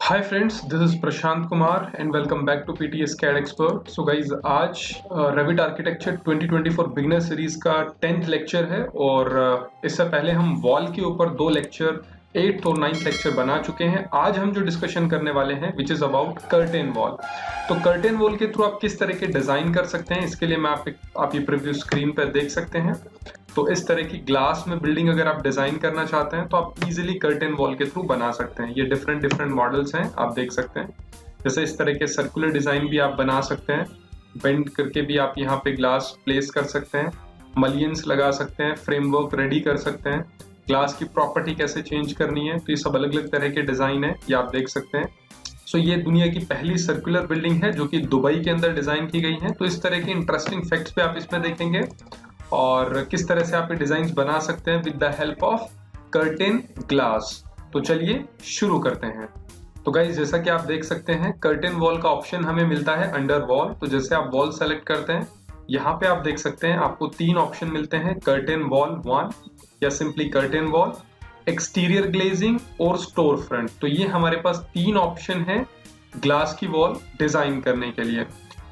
Hi friends, this is Prashant Kumar and welcome back to PTS CAD expert. So guys, आज Revit architecture 2024 beginner series का 10th lecture है और इससे पहले हम वॉल के ऊपर 2 लेक्चर 8th और 9th लेक्चर बना चुके हैं। आज हम जो डिस्कशन करने वाले हैं which is about curtain wall. तो कर्टेन वॉल के थ्रू आप किस तरह के डिजाइन कर सकते हैं, इसके लिए मैं आप ये प्रीव्यू स्क्रीन पर देख सकते हैं। तो इस तरह की ग्लास में बिल्डिंग अगर आप डिजाइन करना चाहते हैं तो आप इजीली कर्टेन वॉल के थ्रू बना सकते हैं। ये डिफरेंट मॉडल्स हैं, आप देख सकते हैं। जैसे इस तरह के सर्कुलर डिजाइन भी आप बना सकते हैं, बेंड करके भी आप यहाँ पे ग्लास प्लेस कर सकते हैं, मलियंस लगा सकते हैं, फ्रेमवर्क रेडी कर सकते हैं, ग्लास की प्रॉपर्टी कैसे चेंज करनी है। तो ये सब अलग अलग तरह के डिजाइन है, ये आप देख सकते हैं। सो ये दुनिया की पहली सर्कुलर बिल्डिंग है जो कि दुबई के अंदर डिजाइन की गई है। तो इस तरह के इंटरेस्टिंग फैक्ट्स पे आप इसमें देखेंगे और किस तरह से आप ये डिजाइन बना सकते हैं with the help of curtain glass. तो चलिए शुरू करते हैं। तो गाइज, जैसा कि आप देख सकते हैं कर्टेन वॉल का ऑप्शन हमें मिलता है अंडर वॉल। तो जैसे आप वॉल सेलेक्ट करते हैं, यहाँ पे आप देख सकते हैं आपको 3 ऑप्शन मिलते हैं, कर्टेन वॉल 1 या simply curtain wall, exterior glazing और स्टोर फ्रंट। तो ये हमारे पास 3 ऑप्शन है ग्लास की वॉल डिजाइन करने के लिए।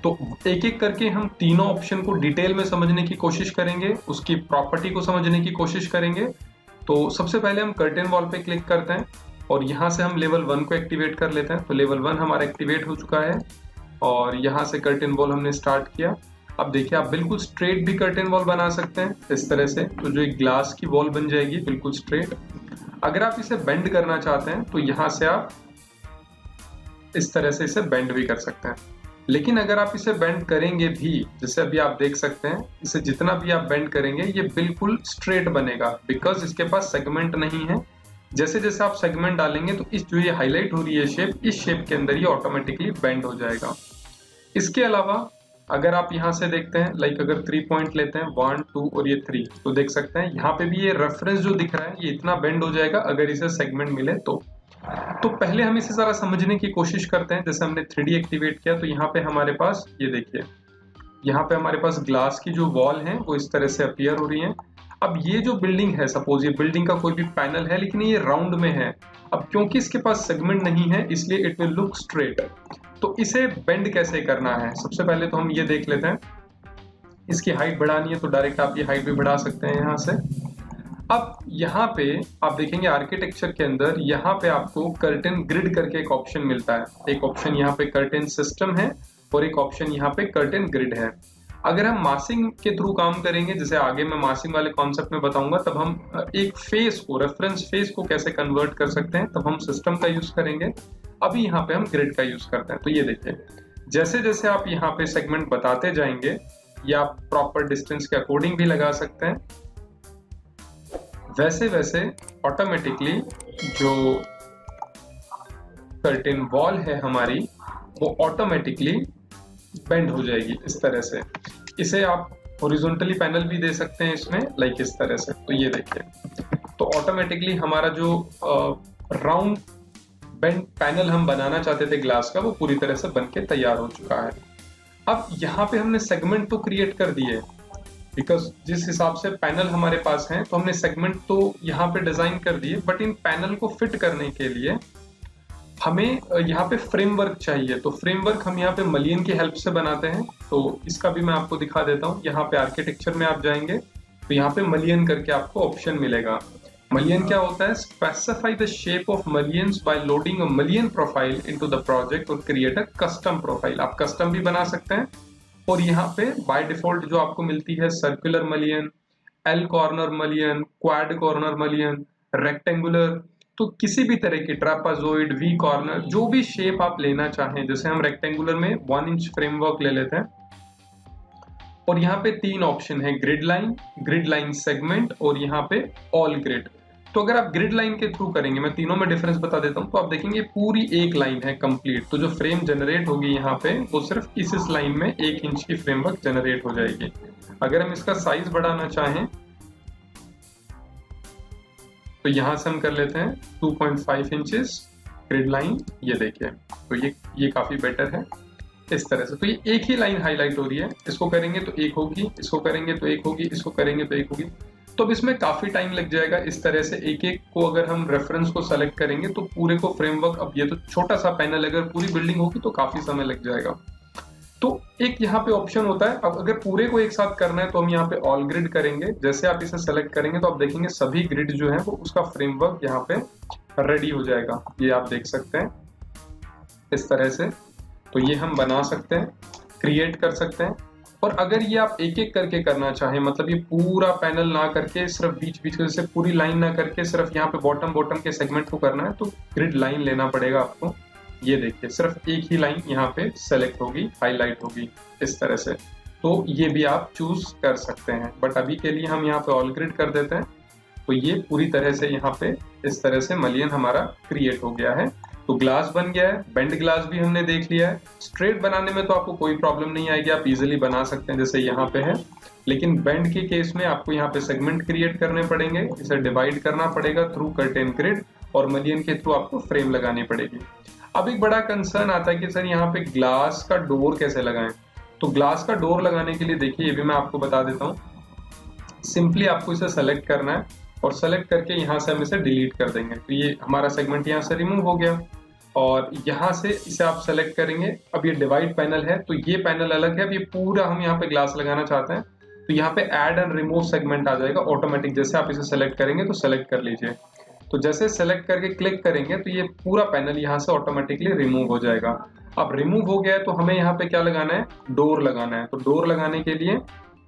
तो एक एक करके हम तीनों ऑप्शन को डिटेल में समझने की कोशिश करेंगे, उसकी प्रॉपर्टी को समझने की कोशिश करेंगे। तो सबसे पहले हम कर्टेन वॉल पे क्लिक करते हैं और यहाँ से हम लेवल 1 को एक्टिवेट कर लेते हैं। तो लेवल 1 हमारा एक्टिवेट हो चुका है और यहाँ से कर्टेन वॉल हमने स्टार्ट किया। अब देखिए, आप बिल्कुल स्ट्रेट भी कर्टेन वॉल बना सकते हैं इस तरह से। तो जो एक ग्लास की वॉल बन जाएगी बिल्कुल स्ट्रेट। अगर आप इसे बेंड करना चाहते हैं तो यहाँ से आप इस तरह से इसे बेंड भी कर सकते हैं। लेकिन अगर आप इसे बेंड करेंगे भी, जैसे अभी आप देख सकते हैं, इसे जितना भी आप बेंड करेंगे ये बिल्कुल स्ट्रेट बनेगा, बिकॉज इसके पास सेगमेंट नहीं है। जैसे जैसे आप सेगमेंट डालेंगे तो इस जो ये हाईलाइट हो रही है शेप, इस शेप के अंदर ये ऑटोमेटिकली बेंड हो जाएगा। इसके अलावा अगर आप यहाँ से देखते हैं, लाइक अगर 3 पॉइंट लेते हैं 1 2 और ये 3, तो देख सकते हैं यहाँ पे भी ये रेफरेंस जो दिख रहा है ये इतना बेंड हो जाएगा अगर इसे सेगमेंट मिले तो पहले हम इसे जरा समझने की कोशिश करते हैं। जैसे हमने 3D एक्टिवेट किया तो यहाँ पे हमारे पास ये देखिए, यहाँ पे हमारे पास ग्लास की जो वॉल है वो इस तरह से अपीयर हो रही है। अब ये जो बिल्डिंग है, सपोज ये बिल्डिंग का कोई भी पैनल है लेकिन ये राउंड में है। अब क्योंकि इसके पास सेगमेंट नहीं है इसलिए इट विल लुक स्ट्रेट। तो इसे बेंड कैसे करना है, सबसे पहले तो हम ये देख लेते हैं। इसकी हाइट बढ़ानी है तो डायरेक्ट आप ये हाइट भी बढ़ा सकते हैं यहाँ से। अब यहाँ पे आप देखेंगे आर्किटेक्चर के अंदर यहाँ पे आपको कर्टेन ग्रिड करके एक ऑप्शन मिलता है। एक ऑप्शन यहाँ पे कर्टेन सिस्टम है और एक ऑप्शन यहाँ पे कर्टेन ग्रिड है। अगर हम मासिंग के थ्रू काम करेंगे, जैसे आगे मैं मासिंग वाले कॉन्सेप्ट में बताऊंगा, तब हम एक फेस को, रेफरेंस फेस को कैसे कन्वर्ट कर सकते हैं, तब हम सिस्टम का यूज करेंगे। अभी यहाँ पे हम ग्रिड का यूज करते हैं। तो ये देखिए, जैसे जैसे आप यहाँ पे सेगमेंट बताते जाएंगे या आप प्रॉपर डिस्टेंस के अकॉर्डिंग भी लगा सकते हैं, वैसे वैसे ऑटोमेटिकली जो कर्टेन वॉल है हमारी वो ऑटोमेटिकली बेंड हो जाएगी इस तरह से। इसे आप हॉरिजॉन्टली पैनल भी दे सकते हैं इसमें, लाइक इस तरह से। तो ये देखिए, तो ऑटोमेटिकली हमारा जो राउंड बेंड पैनल हम बनाना चाहते थे ग्लास का, वो पूरी तरह से बन के तैयार हो चुका है। अब यहाँ पे हमने सेगमेंट तो क्रिएट कर दिए, बिकॉज जिस हिसाब से पैनल हमारे पास हैं तो हमने सेगमेंट तो यहाँ पे डिजाइन कर दिए, बट इन पैनल को फिट करने के लिए हमें यहाँ पे फ्रेमवर्क चाहिए। तो फ्रेमवर्क हम यहाँ पे मलियन की हेल्प से बनाते हैं। तो इसका भी मैं आपको दिखा देता हूँ। यहाँ पे आर्किटेक्चर में आप जाएंगे तो यहाँ पे मलियन करके आपको ऑप्शन मिलेगा। मलियन क्या होता है? Specify the shape of mullions by loading a mullion profile into the project और क्रिएट अ कस्टम प्रोफाइल। आप कस्टम भी बना सकते हैं। और यहाँ पे बाय डिफॉल्ट जो आपको मिलती है circular mullion, L corner mullion, quad corner mullion, rectangular, तो किसी भी तरह की ट्रापाजोइड, वी कॉर्नर, जो भी शेप आप लेना चाहें। जैसे हम रेक्टेंगुलर में 1 इंच फ्रेमवर्क ले लेते हैं और यहाँ पे 3 ऑप्शन है, ग्रिड लाइन सेगमेंट और यहाँ पे ऑल ग्रिड। तो अगर आप ग्रिड लाइन के थ्रू करेंगे, मैं तीनों में डिफरेंस बता देता हूँ, तो आप देखेंगे पूरी एक लाइन है कंप्लीट। तो जो फ्रेम जनरेट होगी यहाँ पे वो सिर्फ इस लाइन में 1 इंच की फ्रेमवर्क जनरेट हो जाएगी। अगर हम इसका साइज बढ़ाना चाहें तो यहाँ से हम कर लेते हैं 2.5 इंचेस ग्रिड लाइन। ये देखिए, तो ये काफी बेटर है इस तरह से। तो ये एक ही लाइन हाईलाइट हो रही है। इसको करेंगे तो एक होगी, इसको करेंगे तो एक होगी, इसको करेंगे तो एक होगी। तो अब इसमें काफी टाइम लग जाएगा। इस तरह से एक एक को अगर हम रेफरेंस को सेलेक्ट करेंगे तो पूरे को फ्रेमवर्क, अब ये तो छोटा सा पैनल, अगर पूरी बिल्डिंग होगी तो काफी समय लग जाएगा। तो एक यहाँ पे ऑप्शन होता है, अब अगर पूरे को एक साथ करना है तो हम यहाँ पे ऑल ग्रिड करेंगे। जैसे आप इसे सेलेक्ट करेंगे तो आप देखेंगे सभी ग्रिड जो है वो उसका फ्रेमवर्क यहाँ पे रेडी हो जाएगा। ये आप देख सकते हैं इस तरह से। तो ये हम बना सकते हैं, क्रिएट कर सकते हैं। और अगर ये आप एक एक करके करना चाहें, मतलब ये पूरा पैनल ना करके सिर्फ बीच बीच में, जैसे पूरी लाइन ना करके सिर्फ यहाँ पे बॉटम बॉटम के सेगमेंट को करना है, तो ग्रिड लाइन लेना पड़ेगा आपको। ये देखिए सिर्फ एक ही लाइन यहाँ पे सेलेक्ट होगी, हाईलाइट होगी इस तरह से। तो ये भी आप चूज कर सकते हैं, बट अभी के लिए हम यहाँ पे ऑल ग्रिड कर देते हैं। तो ये पूरी तरह से यहाँ पे इस तरह से मलियन हमारा क्रिएट हो गया है। तो ग्लास बन गया है, बेंड ग्लास भी हमने देख लिया है। स्ट्रेट बनाने में तो आपको कोई प्रॉब्लम नहीं आएगी, आप इजीली बना सकते हैं जैसे यहाँ पे है। लेकिन बेंड के केस में आपको यहाँ पे सेगमेंट क्रिएट करने पड़ेंगे, इसे डिवाइड करना पड़ेगा थ्रू कर्टेन ग्रिड, और मलियन के थ्रू आपको फ्रेम लगानी पड़ेगी। अब एक बड़ा कंसर्न आता है कि सर यहाँ पे ग्लास का डोर कैसे लगाएं। तो ग्लास का डोर लगाने के लिए देखिए ये भी मैं आपको बता देता हूँ। सिंपली आपको इसे सेलेक्ट करना है और सेलेक्ट करके यहाँ से हम इसे डिलीट कर देंगे। तो ये हमारा सेगमेंट यहाँ से रिमूव हो गया। और यहाँ से इसे आप सेलेक्ट करेंगे। अब ये डिवाइड पैनल है तो ये पैनल अलग है। अब ये पूरा हम यहाँ पे ग्लास लगाना चाहते हैं तो यहाँ पे ऐड एंड रिमूव सेगमेंट आ जाएगा ऑटोमेटिक। जैसे आप इसे सेलेक्ट करेंगे तो सेलेक्ट कर लीजिए। तो जैसे सेलेक्ट करके क्लिक करेंगे तो ये पूरा पैनल यहाँ से ऑटोमेटिकली रिमूव हो जाएगा। अब रिमूव हो गया है तो हमें यहाँ पे क्या लगाना है, डोर लगाना है। तो डोर लगाने के लिए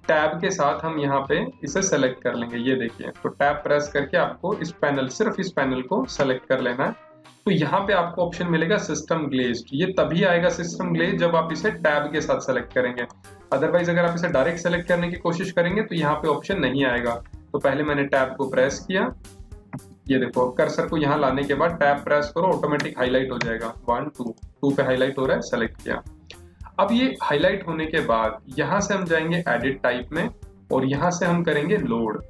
टैब के साथ हम यहाँ पे इसे सेलेक्ट कर लेंगे। ये देखिए, तो टैब प्रेस करके आपको इस पैनल, सिर्फ इस पैनल को सेलेक्ट कर लेना है। तो यहाँ पे आपको ऑप्शन मिलेगा सिस्टम ग्लेज्ड। ये तभी आएगा सिस्टम ग्लेज जब आप इसे टैब के साथ सेलेक्ट करेंगे। अदरवाइज अगर आप इसे डायरेक्ट सेलेक्ट करने की कोशिश करेंगे तो यहाँ पे ऑप्शन नहीं आएगा। तो पहले मैंने टैब को प्रेस किया, ये देखो कर्सर को यहाँ लाने के बाद टैब प्रेस करो, ऑटोमेटिक हाईलाइट हो जाएगा। 1 2 2 पे हाईलाइट हो रहा है, सेलेक्ट किया। अब ये हाईलाइट होने के बाद यहाँ से हम जाएंगे एडिट टाइप में और यहाँ से हम करेंगे लोड।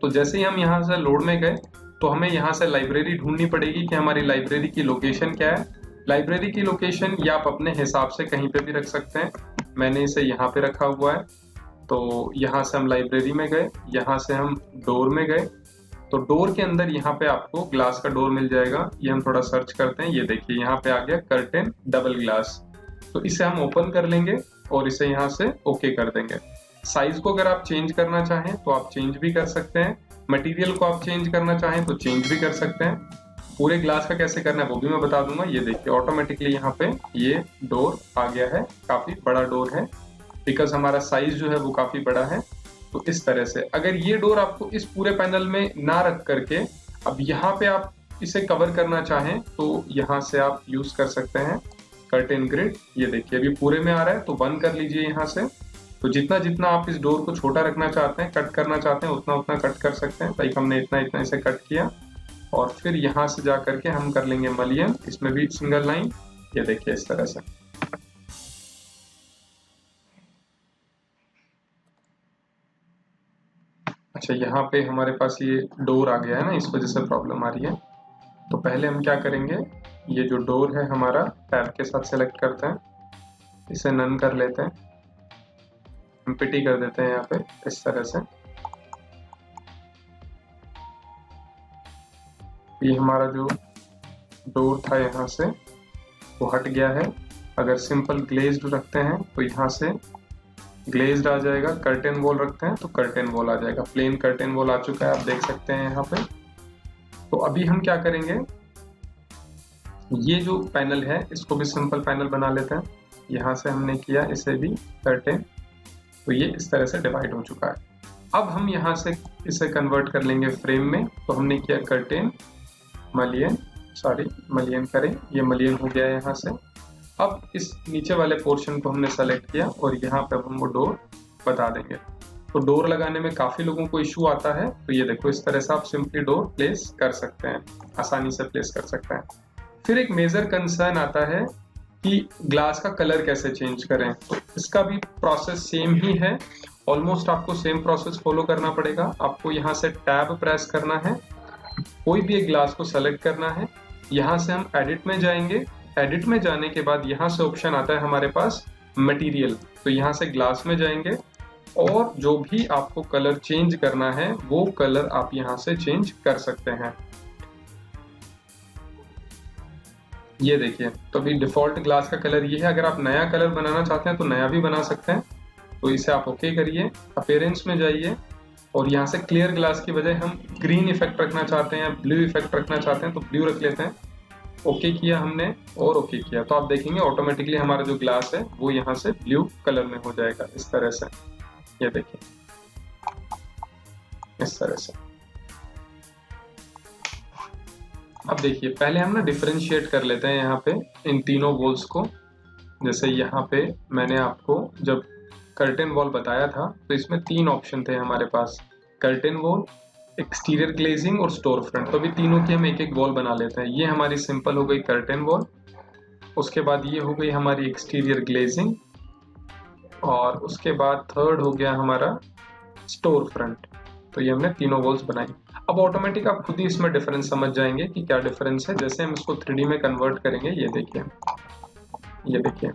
तो जैसे ही हम यहाँ से लोड में गए तो हमें यहाँ से लाइब्रेरी ढूंढनी पड़ेगी कि हमारी लाइब्रेरी की लोकेशन क्या है। लाइब्रेरी की लोकेशन या आप अपने हिसाब से कहीं पे भी रख सकते हैं। मैंने इसे यहाँ पे रखा हुआ है। तो यहाँ से हम लाइब्रेरी में गए, यहाँ से हम डोर में गए। तो डोर के अंदर यहाँ पे आपको ग्लास का डोर मिल जाएगा। ये हम थोड़ा सर्च करते हैं, ये देखिए यहाँ पे आ गया कर्टेन डबल ग्लास। तो इसे हम ओपन कर लेंगे और इसे यहाँ से ओके कर देंगे। साइज को अगर आप चेंज करना चाहें तो आप चेंज भी कर सकते हैं। मटेरियल को आप चेंज करना चाहें तो चेंज भी कर सकते हैं। पूरे ग्लास का कैसे करना है वो भी मैं बता दूंगा। ये देखिए ऑटोमेटिकली यहाँ पे ये डोर आ गया है, काफी बड़ा डोर है बिकॉज हमारा साइज जो है वो काफी बड़ा है। तो इस तरह से अगर ये डोर आपको इस पूरे पैनल में ना रख करके अब यहाँ पे आप इसे कवर करना चाहें तो यहाँ से आप यूज कर सकते हैं कर्टेन ग्रिड। ये देखिए अभी पूरे में आ रहा है तो बंद कर लीजिए यहाँ से। तो जितना जितना आप इस डोर को छोटा रखना चाहते हैं, कट करना चाहते हैं, उतना उतना कट कर सकते हैं। लाइक हमने इतना इतना इसे कट किया और फिर यहाँ से जा करके हम कर लेंगे मलियन, इसमें भी सिंगल लाइन। ये देखिए इस तरह से। अच्छा, यहाँ पे हमारे पास ये डोर आ गया है ना, इस वजह से प्रॉब्लम आ रही है। तो पहले हम क्या करेंगे, ये जो डोर है हमारा टैब के साथ सेलेक्ट करते हैं, इसे नन कर लेते हैं, एम्प्टी कर देते हैं यहाँ पे इस तरह से। ये हमारा जो डोर था यहाँ से वो हट गया है। अगर सिंपल ग्लेज्ड रखते हैं तो यहाँ से ग्लेज्ड आ जाएगा। कर्टेन वॉल रखते हैं तो कर्टेन वॉल आ जाएगा। प्लेन कर्टेन वॉल आ चुका है, आप देख सकते हैं यहाँ पे। तो अभी हम क्या करेंगे, ये जो पैनल है इसको भी सिंपल पैनल बना लेते हैं। यहाँ से हमने किया इसे भी कर्टेन, तो ये इस तरह से डिवाइड हो चुका है। अब हम यहाँ से इसे कन्वर्ट कर लेंगे फ्रेम में। तो हमने किया कर्टेन मलियन, मलियन करें, ये मलियन हो गया है यहाँ से। अब इस नीचे वाले पोर्शन को हमने सेलेक्ट किया और यहाँ पे हम वो डोर बता देंगे। तो डोर लगाने में काफी लोगों को इशू आता है। तो ये देखो इस तरह से आप सिंपली डोर प्लेस कर सकते हैं, आसानी से प्लेस कर सकते हैं। फिर एक मेजर कंसर्न आता है कि ग्लास का कलर कैसे चेंज करें। तो इसका भी प्रोसेस सेम ही है, ऑलमोस्ट आपको सेम प्रोसेस फॉलो करना पड़ेगा। आपको यहाँ से टैब प्रेस करना है, कोई भी एक ग्लास को सेलेक्ट करना है। यहाँ से हम एडिट में जाएंगे। एडिट में जाने के बाद यहाँ से ऑप्शन आता है हमारे पास मटेरियल। तो यहाँ से ग्लास में जाएंगे, और जो भी आपको कलर चेंज करना है वो कलर आप यहाँ से चेंज कर सकते हैं। ये देखिए, तो अभी डिफॉल्ट ग्लास का कलर ये है। अगर आप नया कलर बनाना चाहते हैं तो नया भी बना सकते हैं। तो इसे आप ओके करिए, अपीयरेंस में जाइए और यहाँ से क्लियर ग्लास की बजाय हम ग्रीन इफेक्ट रखना चाहते हैं, ब्लू इफेक्ट रखना चाहते हैं तो ब्लू रख लेते हैं। ओके किया हमने और ओके किया, तो आप देखेंगे ऑटोमेटिकली हमारा जो ग्लास है वो यहाँ से ब्लू कलर में हो जाएगा इस तरह से। ये देखिए इस तरह से। अब देखिए, पहले हम ना डिफरेंशिएट कर लेते हैं यहाँ पे इन तीनों वॉल्स को। जैसे यहाँ पे मैंने आपको जब कर्टेन वॉल बताया था तो इसमें 3 ऑप्शन थे हमारे पास, कर्टेन वॉल, एक्सटीरियर ग्लेजिंग और स्टोर फ्रंट। तो अभी तीनों की हम एक एक वॉल बना लेते हैं। ये हमारी सिंपल हो गई कर्टेन वॉल, उसके बाद ये हो गई हमारी एक्सटीरियर ग्लेजिंग और उसके बाद थर्ड हो गया हमारा स्टोर फ्रंट। तो ये हमने तीनों वॉल्स बनाई। अब ऑटोमेटिक आप खुद ही इसमें डिफरेंस समझ जाएंगे कि क्या डिफरेंस है जैसे हम इसको 3D में कन्वर्ट करेंगे। ये देखिए, ये देखिए,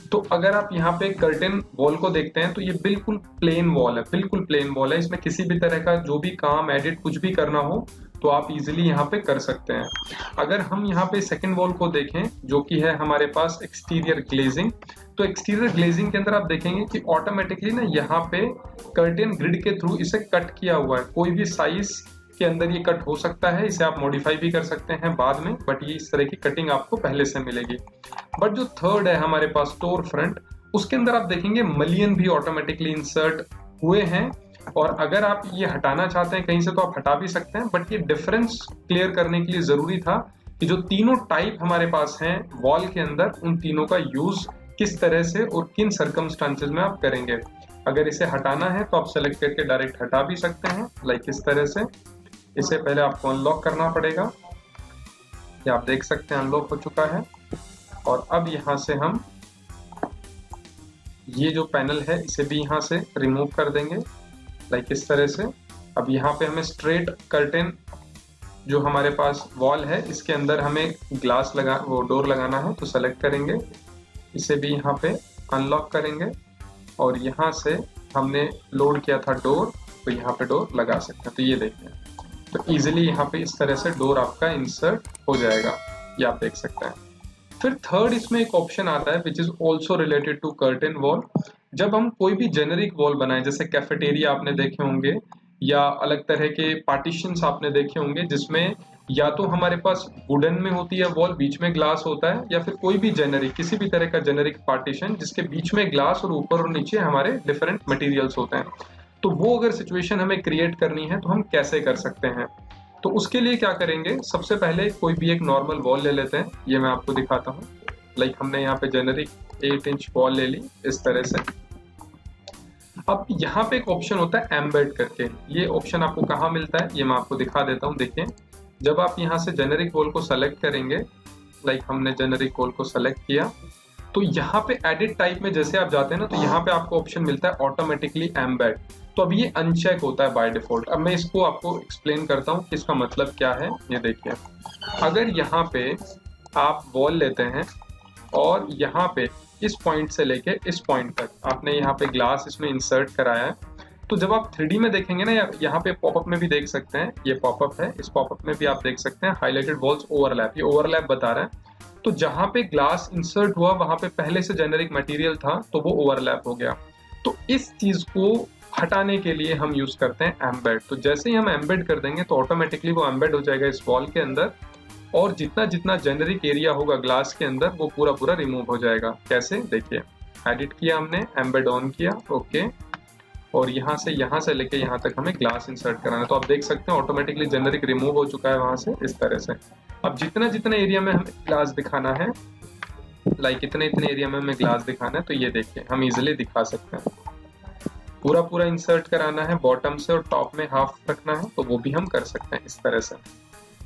तो अगर आप यहाँ पे कर्टेन वॉल को देखते हैं तो ये बिल्कुल प्लेन वॉल है, बिल्कुल प्लेन वॉल है। इसमें किसी भी तरह का जो भी काम, एडिट कुछ भी करना हो तो आप इजीली यहाँ पे कर सकते हैं। अगर हम यहाँ पे सेकंड वॉल को देखें जो कि है हमारे पास एक्सटीरियर ग्लेजिंग, तो एक्सटीरियर ग्लेजिंग के अंदर आप देखेंगे कि ऑटोमेटिकली ना यहाँ पे कर्टेन ग्रिड के थ्रू इसे कट किया हुआ है। कोई भी साइज के अंदर ये कट हो सकता है, इसे आप मॉडिफाई भी कर सकते हैं बाद में, बट ये इस तरह की कटिंग आपको पहले से मिलेगी। बट जो थर्ड है हमारे पास स्टोर फ्रंट, उसके अंदर आप देखेंगे मलियन भी ऑटोमेटिकली इंसर्ट हुए हैं। और अगर आप ये हटाना चाहते हैं कहीं से तो आप हटा भी सकते हैं, बट ये डिफरेंस क्लियर करने के लिए जरूरी था कि जो तीनों टाइप हमारे पास हैं वॉल के अंदर, उन तीनों का यूज किस तरह से और किन सर्कमस्टांसेस में आप करेंगे। अगर इसे हटाना है तो आप सेलेक्ट करके डायरेक्ट हटा भी सकते हैं, लाइक इस तरह से। इसे पहले आपको अनलॉक करना पड़ेगा, ये आप देख सकते हैं अनलॉक हो चुका है। और अब यहाँ से हम ये जो पैनल है इसे भी यहाँ से रिमूव कर देंगे, लाइक इस तरह से। अब यहाँ पे हमें स्ट्रेट कर्टेन जो हमारे पास वॉल है इसके अंदर हमें ग्लास लगा वो डोर लगाना है, तो सेलेक्ट करेंगे, इसे भी यहाँ पे अनलॉक करेंगे और यहाँ से हमने लोड किया था डोर, तो यहाँ पे डोर लगा सकते हैं। तो ये देखिए, तो इजीली यहाँ पे इस तरह से डोर आपका इंसर्ट हो जाएगा, ये आप देख सकते हैं। फिर थर्ड इसमें एक ऑप्शन आता है which is also related to curtain wall. जब हम कोई भी जेनेरिक वॉल बनाए, जैसे कैफेटेरिया आपने देखे होंगे या अलग तरह के पार्टीशंस आपने देखे होंगे जिसमें या तो हमारे पास वुडन में होती है वॉल, बीच में ग्लास होता है, या फिर कोई भी जेनेरिक, किसी भी तरह का जेनेरिक पार्टीशन जिसके बीच में ग्लास और ऊपर और नीचे हमारे डिफरेंट मटेरियल्स होते हैं। तो वो अगर सिचुएशन हमें क्रिएट करनी है तो हम कैसे कर सकते हैं। तो उसके लिए क्या करेंगे, सबसे पहले कोई भी एक नॉर्मल वॉल ले लेते हैं, ये मैं आपको दिखाता हूँ। लाइक हमने यहाँ पे जेनेरिक 8 इंच वॉल ले ली इस तरह से। अब यहाँ पे एक ऑप्शन होता है एम्बेड करके, ये ऑप्शन आपको कहाँ मिलता है ये मैं आपको दिखा देता हूँ। देखिए, जब आप यहाँ से जेनेरिक वॉल को सेलेक्ट करेंगे, लाइक हमने जेनेरिक वॉल को सेलेक्ट किया, तो यहाँ पे एडिट टाइप में जैसे आप जाते हैं ना, तो यहाँ पे आपको ऑप्शन मिलता है ऑटोमेटिकली एम्बेड। तो अब ये अनचेक होता है बाय डिफॉल्ट। अब मैं इसको आपको एक्सप्लेन करता हूँ कि इसका मतलब क्या है। ये देखिए, अगर यहाँ पे आप वॉल लेते हैं और यहाँ पे इस पॉइंट से लेके इस पॉइंट तक आपने यहाँ पे ग्लास इसमें इंसर्ट कराया है, तो जब आप 3D में देखेंगे ना, यहाँ पे पॉपअप में भी देख सकते हैं, ये पॉपअप है, इस पॉपअप में भी आप देख सकते हैं हाईलाइटेड वॉल्स ओवरलैप, ये ओवरलैप बता रहा है। तो जहां पे ग्लास इंसर्ट हुआ वहां पे पहले से जेनेरिक मटेरियल था तो वो ओवरलैप हो गया। तो इस चीज को हटाने के लिए हम यूज करते हैं एम्बेड। तो जैसे ही हम एम्बेड कर देंगे तो ऑटोमेटिकली वो एम्बेड हो जाएगा इस वॉल के अंदर, और जितना जितना जेनेरिक एरिया होगा ग्लास के अंदर वो पूरा पूरा रिमूव हो जाएगा। कैसे, देखिए, एडिट किया हमने, एम्बेड ऑन किया, ओके, और यहाँ से लेके यहाँ तक हमें ग्लास इंसर्ट कराना है। तो आप देख सकते हैं ऑटोमेटिकली जेनेरिक रिमूव हो चुका है वहां से इस तरह से। अब जितना जितना एरिया में हमें ग्लास दिखाना है, लाइक इतने इतने एरिया में हमें ग्लास दिखाना है, तो ये देखिए हम इजिली दिखा सकते हैं। पूरा पूरा इंसर्ट कराना है बॉटम से और टॉप में हाफ रखना है तो वो भी हम कर सकते हैं इस तरह से।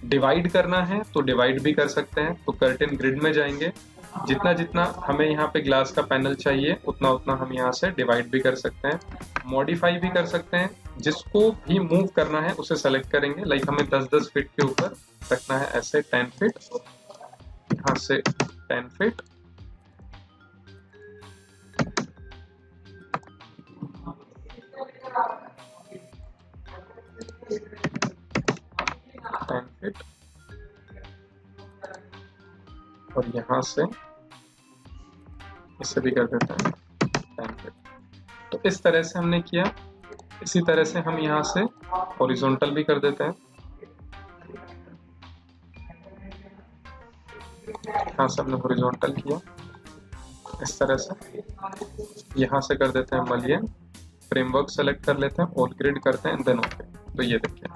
डिवाइड करना है तो डिवाइड भी कर सकते हैं, तो कर्टेन ग्रिड में जाएंगे, जितना जितना हमें यहाँ पे ग्लास का पैनल चाहिए उतना उतना हम यहाँ से डिवाइड भी कर सकते हैं, मॉडिफाई भी कर सकते हैं। जिसको भी मूव करना है उसे सेलेक्ट करेंगे, लाइक हमें 10-10 फीट के ऊपर रखना है, ऐसे 10 फीट, यहाँ से 10 फीट, ग्रिड, और यहाँ से इसे भी कर देते हैं टेन ग्रिड। तो इस तरह से हमने किया। इसी तरह से हम यहाँ से हॉरिजॉन्टल भी कर देते हैं। यहाँ से हमने हॉरिजॉन्टल किया इस तरह से। यहाँ से कर देते हैं मलियन, फ्रेमवर्क सेलेक्ट कर लेते हैं, ऑल ग्रिड करते हैं, देन ओके। तो ये देखिए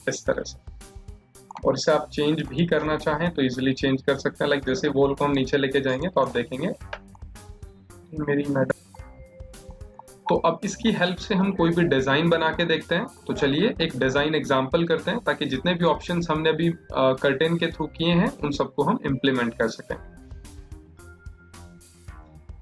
इस तरह से। और इसे आप चेंज भी करना चाहें तो इजीली चेंज कर सकते हैं। लाइक जैसे वॉल को हम नीचे लेके जाएंगे तो आप देखेंगे मेरी मैडम। तो अब इसकी हेल्प से हम कोई भी डिजाइन बना के देखते हैं। तो चलिए एक डिजाइन एग्जांपल करते हैं ताकि जितने भी ऑप्शंस हमने अभी कर्टेन के थ्रू किए हैं उन सबको हम इम्प्लीमेंट कर सकें।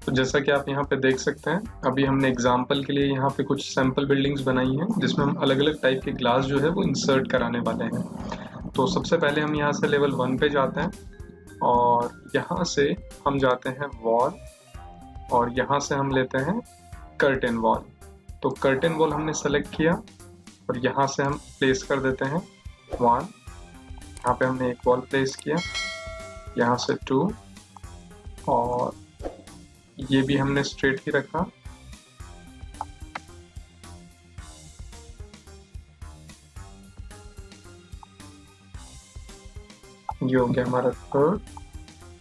तो जैसा कि आप यहाँ पे देख सकते हैं, अभी हमने एग्जांपल के लिए यहाँ पे कुछ सैंपल बिल्डिंग्स बनाई हैं जिसमें हम अलग अलग टाइप के ग्लास जो है वो इंसर्ट कराने वाले हैं। तो सबसे पहले हम यहाँ से लेवल 1 पे जाते हैं और यहाँ से हम जाते हैं वॉल, और यहाँ से हम लेते हैं कर्टेन वॉल। तो कर्टेन वॉल हमने सेलेक्ट किया और यहाँ से हम प्लेस कर देते हैं 1। यहाँ पे हमने एक वॉल प्लेस किया, यहाँ से 2, और ये भी हमने स्ट्रेट ही रखा। ये हो गया हमारा 3rd,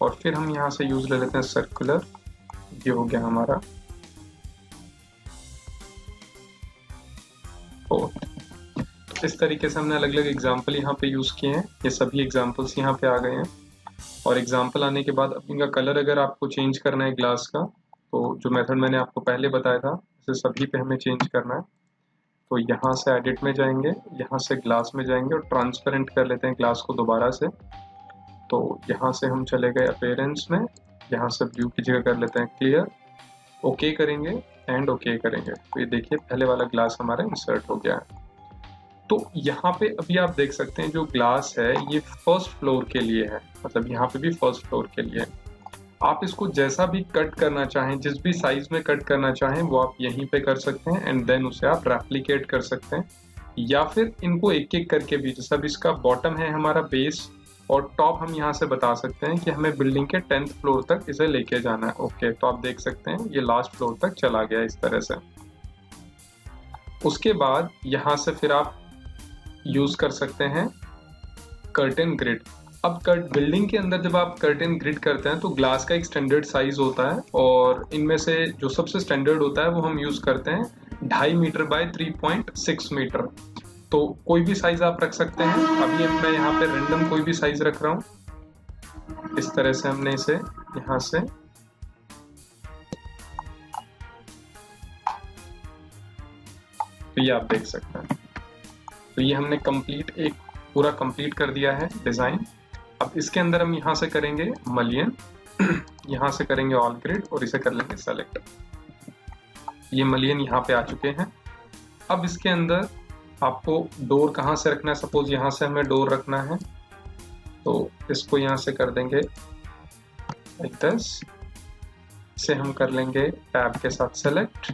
और फिर हम यहाँ से यूज ले लेते हैं सर्कुलर। ये हो गया हमारा 4th। तो इस तरीके से हमने अलग अलग एग्जाम्पल यहाँ पे यूज किए हैं। ये सभी एग्जाम्पल्स यहाँ पे आ गए हैं। और एग्जाम्पल आने के बाद अब इनका कलर अगर आपको चेंज करना है ग्लास का, तो जो मेथड मैंने आपको पहले बताया था इसे सभी पे हमें चेंज करना है। तो यहाँ से एडिट में जाएंगे, यहाँ से ग्लास में जाएंगे और ट्रांसपेरेंट कर लेते हैं ग्लास को दोबारा से। तो यहाँ से हम चले गए अपीयरेंस में, यहाँ से ब्लू की जगह कर लेते हैं क्लियर, ओके करेंगे एंड ओके करेंगे। तो ये देखिए पहले वाला ग्लास हमारा इंसर्ट हो गया है। तो यहाँ पे अभी आप देख सकते हैं जो ग्लास है ये फर्स्ट फ्लोर के लिए है, मतलब यहाँ पे भी फर्स्ट फ्लोर के लिए है। आप इसको जैसा भी कट करना चाहें, जिस भी साइज में कट करना चाहें वो आप यहीं पे कर सकते हैं एंड देन उसे आप रेप्लिकेट कर सकते हैं, या फिर इनको एक एक करके भी, जैसा भी इसका बॉटम है हमारा बेस और टॉप हम यहाँ से बता सकते हैं कि हमें बिल्डिंग के 10th फ्लोर तक इसे लेके जाना है। ओके, तो आप देख सकते हैं ये लास्ट फ्लोर तक चला गया इस तरह से। उसके बाद यहाँ से फिर आप यूज कर सकते हैं कर्टेन ग्रिड। अब बिल्डिंग के अंदर जब आप कर्टेन ग्रिड करते हैं तो ग्लास का एक स्टैंडर्ड साइज होता है, और इनमें से जो सबसे स्टैंडर्ड होता है वो हम यूज करते हैं 2.5 मीटर बाय 3.6 मीटर। तो कोई भी साइज आप रख सकते हैं। अभी मैं यहाँ पे रैंडम कोई भी साइज रख रहा हूँ। इस तरह से हमने इसे यहाँ से तो ये आप देख सकते हैं। तो ये हमने एक पूरा कंप्लीट कर दिया है डिजाइन। अब इसके अंदर हम यहाँ से करेंगे मलियन, यहाँ से करेंगे ऑल ग्रिड और इसे कर लेंगे सेलेक्ट। ये मलियन यहाँ पे आ चुके हैं। अब इसके अंदर आपको डोर कहाँ से रखना है, सपोज यहाँ से हमें डोर रखना है तो इसको यहाँ से कर देंगे 10। इसे हम कर लेंगे टैब के साथ सेलेक्ट।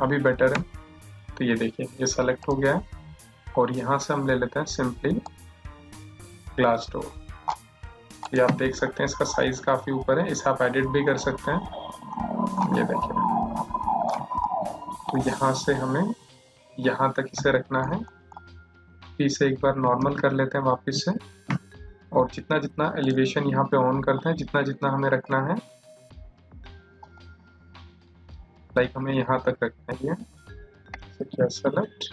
अभी बेटर है। तो ये देखिए ये सेलेक्ट हो गया है, और यहाँ से हम ले लेते हैं सिंपली ग्लास डोर। ये आप देख सकते हैं इसका साइज काफी ऊपर है, इसे आप एडिट भी कर सकते हैं। ये देखिए, तो यहाँ से हमें यहाँ तक इसे रखना है। इसे एक बार नॉर्मल कर लेते हैं वापस से, और जितना जितना एलिवेशन यहाँ पे ऑन करते हैं, जितना जितना हमें रखना है, लाइक हमें यहाँ तक रखना है। इसे किया सेलेक्ट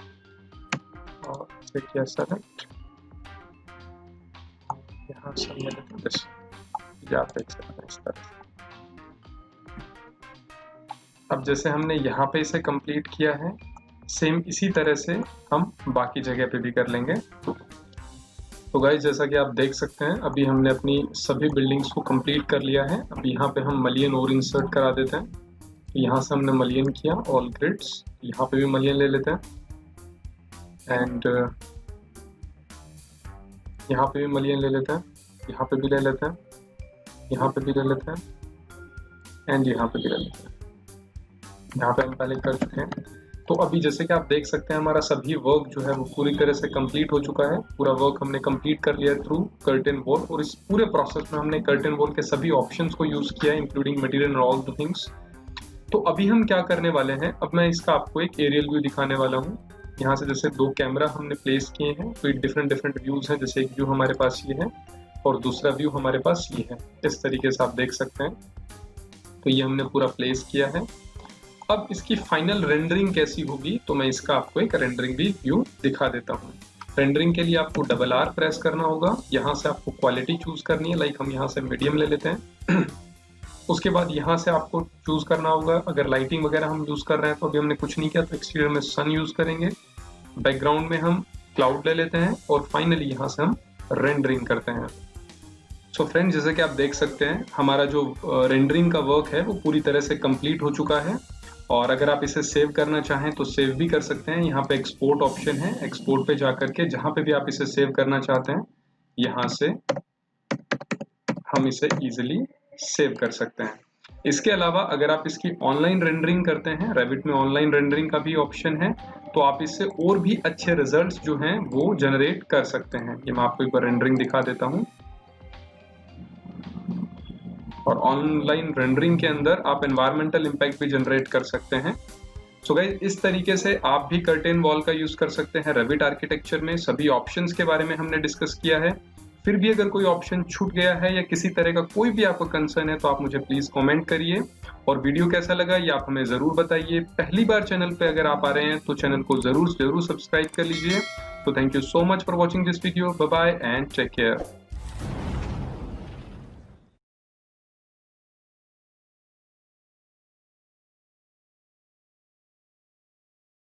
और इसे किया सेलेक्ट, यहाँ से हम लेते हैं। ये आप देख सकते हैं इस तरह। अब जैसे हमने यहाँ पे इसे कंप्लीट किया है, सेम इसी तरह से हम बाकी जगह पे भी कर लेंगे। तो गाइस जैसा कि आप देख सकते हैं अभी हमने अपनी सभी बिल्डिंग्स को कंप्लीट कर लिया है। अब यहाँ पे हम मलियन और इंसर्ट करा देते हैं। यहाँ से हमने मलियन किया ऑल ग्रिड्स, यहाँ पे भी मलियन ले लेते हैं एंड यहाँ पे भी मलियन ले लेते हैं, यहाँ पे भी ले लेते हैं, यहाँ पे भी ले लेते हैं एंड यहाँ पे भी ले लेते हैं। यहाँ पे हम पहले कर चुके हैं। तो अभी जैसे कि आप देख सकते हैं हमारा सभी वर्क जो है वो पूरी तरह से कंप्लीट हो चुका है। पूरा वर्क हमने कंप्लीट कर लिया थ्रू कर्टेन वॉल, और इस पूरे प्रोसेस में हमने कर्टेन वॉल के सभी ऑप्शंस को यूज किया, including material and all the things. तो अभी हम क्या करने वाले हैं, अब मैं इसका आपको एक एरियल व्यू दिखाने वाला हूँ। यहाँ से जैसे 2 कैमरा हमने प्लेस किए हैं, तो डिफरेंट डिफरेंट व्यूज हैं। जैसे एक व्यू हमारे पास ये है और दूसरा व्यू हमारे पास ये है, इस तरीके से आप देख सकते हैं। तो ये हमने पूरा प्लेस किया है। अब इसकी फाइनल रेंडरिंग कैसी होगी, तो मैं इसका आपको एक रेंडरिंग भी व्यू दिखा देता हूँ। रेंडरिंग के लिए आपको डबल आर प्रेस करना होगा। यहाँ से आपको क्वालिटी चूज करनी है, लाइक हम यहाँ से मीडियम ले लेते हैं। उसके बाद यहाँ से आपको चूज करना होगा, अगर लाइटिंग वगैरह हम यूज कर रहे हैं तो अभी हमने कुछ नहीं किया, तो एक्सटीरियर में सन यूज करेंगे, बैकग्राउंड में हम क्लाउड ले लेते हैं, और फाइनली यहाँ से हम रेंडरिंग करते हैं। सो फ्रेंड, जैसे कि आप देख सकते हैं हमारा जो रेंडरिंग का वर्क है वो पूरी तरह से कंप्लीट हो चुका है। और अगर आप इसे सेव करना चाहें तो सेव भी कर सकते हैं। यहाँ पे एक्सपोर्ट ऑप्शन है, एक्सपोर्ट पे जाकर के जहाँ पे भी आप इसे सेव करना चाहते हैं यहाँ से हम इसे इजीली सेव कर सकते हैं। इसके अलावा अगर आप इसकी ऑनलाइन रेंडरिंग करते हैं, रेविट में ऑनलाइन रेंडरिंग का भी ऑप्शन है, तो आप इससे और भी अच्छे रिजल्ट्स जो हैं वो जनरेट कर सकते हैं। ये मैं आपको एक बार रेंडरिंग दिखा देता हूँ। और ऑनलाइन रेंडरिंग के अंदर आप एनवायरमेंटल इम्पैक्ट भी जनरेट कर सकते हैं। सो गाइस, इस तरीके से आप भी कर्टेन वॉल का यूज कर सकते हैं रेविट आर्किटेक्चर में। सभी ऑप्शंस के बारे में हमने डिस्कस किया है। फिर भी अगर कोई ऑप्शन छूट गया है या किसी तरह का कोई भी आपको कंसर्न है तो आप मुझे प्लीज कमेंट करिए। और वीडियो कैसा लगा ये आप हमें जरूर बताइए। पहली बार चैनल पे अगर आप आ रहे हैं तो चैनल को जरूर सब्सक्राइब कर लीजिए। तो thank you so much for watching this video. Bye bye and take care.